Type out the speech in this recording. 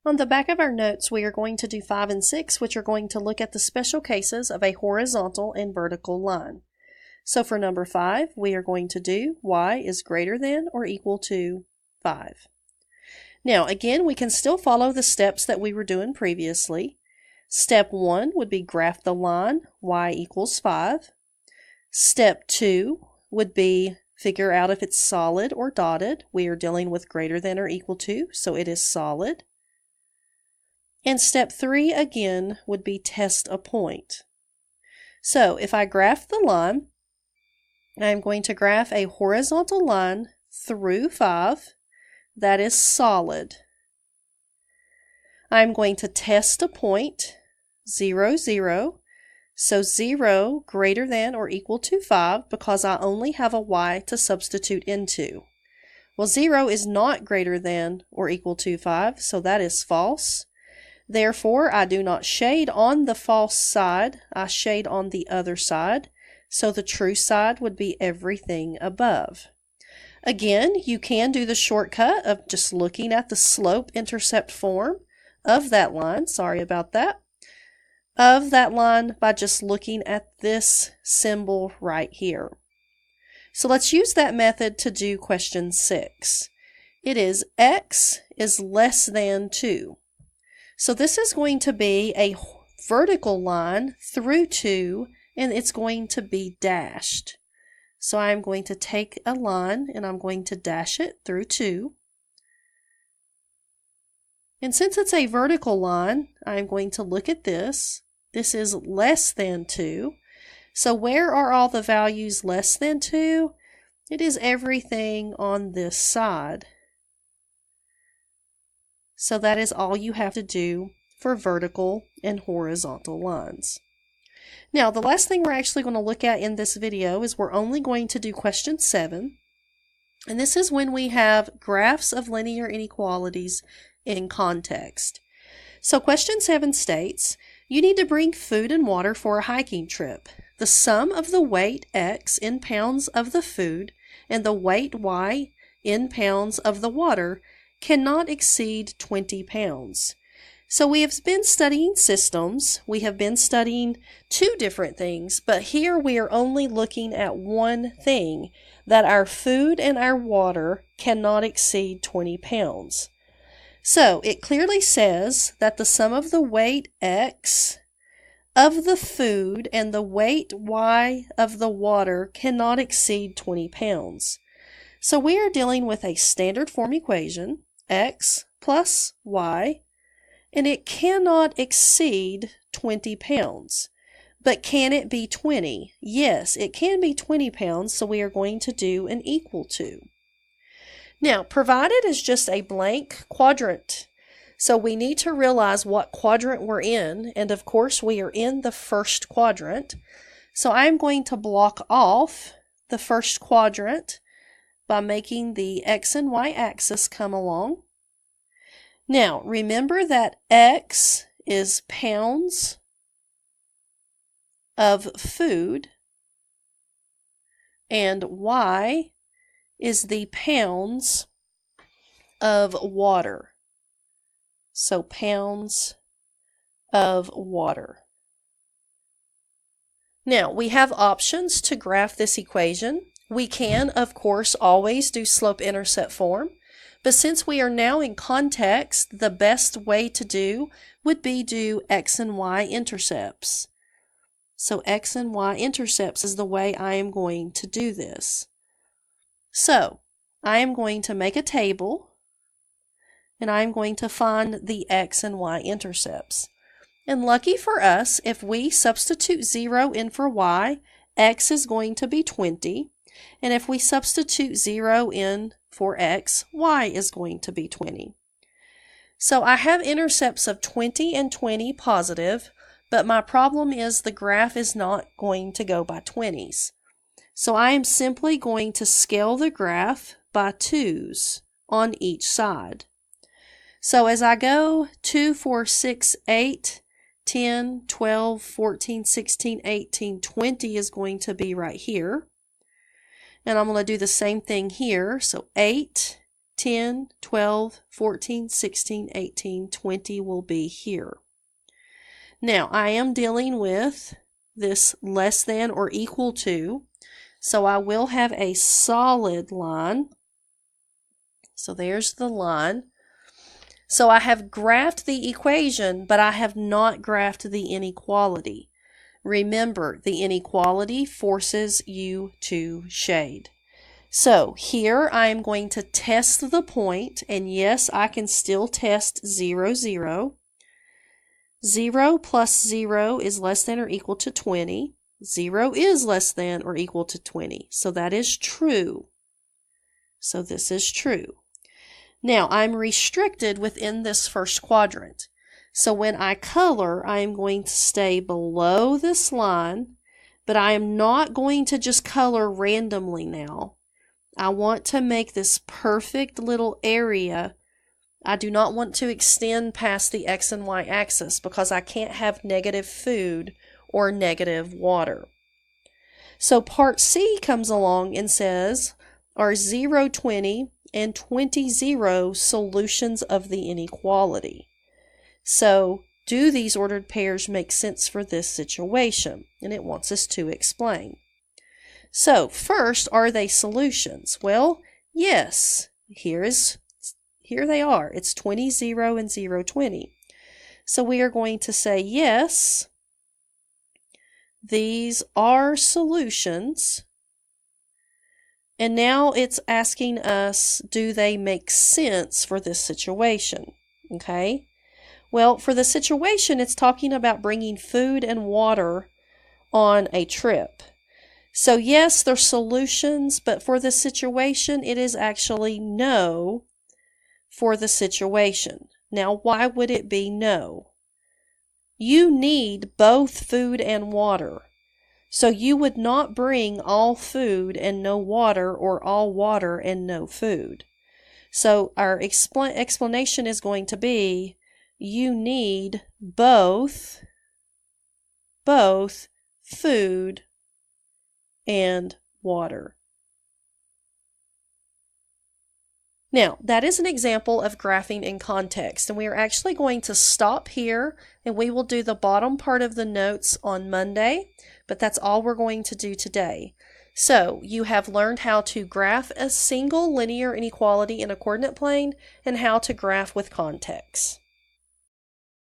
On the back of our notes, we are going to do 5 and 6, which are going to look at the special cases of a horizontal and vertical line. So for number 5, we are going to do y is greater than or equal to 5. Now, again, we can still follow the steps that we were doing previously. Step 1 would be graph the line y equals 5. Step 2 would be figure out if it's solid or dotted. We are dealing with greater than or equal to, so it is solid. And step 3 again would be test a point. So if I graph the line, I'm going to graph a horizontal line through 5 that is solid. I'm going to test a point, 0, 0. So 0 greater than or equal to 5 because I only have a y to substitute into. Well, 0 is not greater than or equal to 5, so that is false. Therefore, I do not shade on the false side, I shade on the other side, so the true side would be everything above. Again, you can do the shortcut of just looking at the slope-intercept form of that line, of that line by just looking at this symbol right here. So let's use that method to do question 6. It is x is less than 2. So this is going to be a vertical line through 2, and it's going to be dashed. So I'm going to take a line and I'm going to dash it through 2. And since it's a vertical line, I'm going to look at this. This is less than 2. So where are all the values less than 2? It is everything on this side. So that is all you have to do for vertical and horizontal lines. Now, the last thing we're actually going to look at in this video is we're only going to do question 7. And this is when we have graphs of linear inequalities in context. So question 7 states, you need to bring food and water for a hiking trip. The sum of the weight x in pounds of the food and the weight y in pounds of the water cannot exceed 20 pounds. So we have been studying systems. We have been studying 2 different things, but here we are only looking at one thing, that our food and our water cannot exceed 20 pounds. So it clearly says that the sum of the weight x of the food and the weight y of the water cannot exceed 20 pounds. So we are dealing with a standard form equation, x plus y, and it cannot exceed 20 pounds. But can it be 20? Yes, it can be 20 pounds, so we are going to do an equal to. Now, provided is just a blank quadrant, so we need to realize what quadrant we're in, and of course we are in the first quadrant. So I'm going to block off the first quadrant by making the x and y axis come along. Now, remember that x is pounds of food and y is the pounds of water. So pounds of water. Now, we have options to graph this equation. We can, of course, always do slope-intercept form, but since we are now in context, the best way to do would be do x and y intercepts. So x and y intercepts is the way I am going to do this. So I am going to make a table, and I am going to find the x and y intercepts. And lucky for us, if we substitute 0 in for y, x is going to be 20. And if we substitute 0 in for x, y is going to be 20. So I have intercepts of 20 and 20 positive, but my problem is the graph is not going to go by 20s. So I am simply going to scale the graph by 2s on each side. So as I go 2, 4, 6, 8, 10, 12, 14, 16, 18, 20 is going to be right here. And I'm going to do the same thing here. So 8, 10, 12, 14, 16, 18, 20 will be here. Now, I am dealing with this less than or equal to, so I will have a solid line. So there's the line. So I have graphed the equation, but I have not graphed the inequality. Remember, the inequality forces you to shade. So here I am going to test the point, and yes, I can still test 0, 0. 0 plus 0 is less than or equal to 20. 0 is less than or equal to 20. So that is true. So this is true. Now I'm restricted within this first quadrant. So when I color, I am going to stay below this line, but I am not going to just color randomly now. I want to make this perfect little area. I do not want to extend past the X and Y axis because I can't have negative food or negative water. So part C comes along and says, are 0, 20 and 20, 0 solutions of the inequality? So do these ordered pairs make sense for this situation? And it wants us to explain. So first, are they solutions? Well, yes. Here they are. It's 20, 0, and 0, 20. So we are going to say yes, these are solutions. And now it's asking us, do they make sense for this situation? Okay. Well, for the situation, it's talking about bringing food and water on a trip. So yes, they're solutions, but for the situation, it is actually no for the situation. Now, why would it be no? You need both food and water. So you would not bring all food and no water, or all water and no food. So our explanation is going to be, you need both food and water. Now, that is an example of graphing in context, and we are actually going to stop here, and we will do the bottom part of the notes on Monday, but that's all we're going to do today. So, you have learned how to graph a single linear inequality in a coordinate plane and how to graph with context.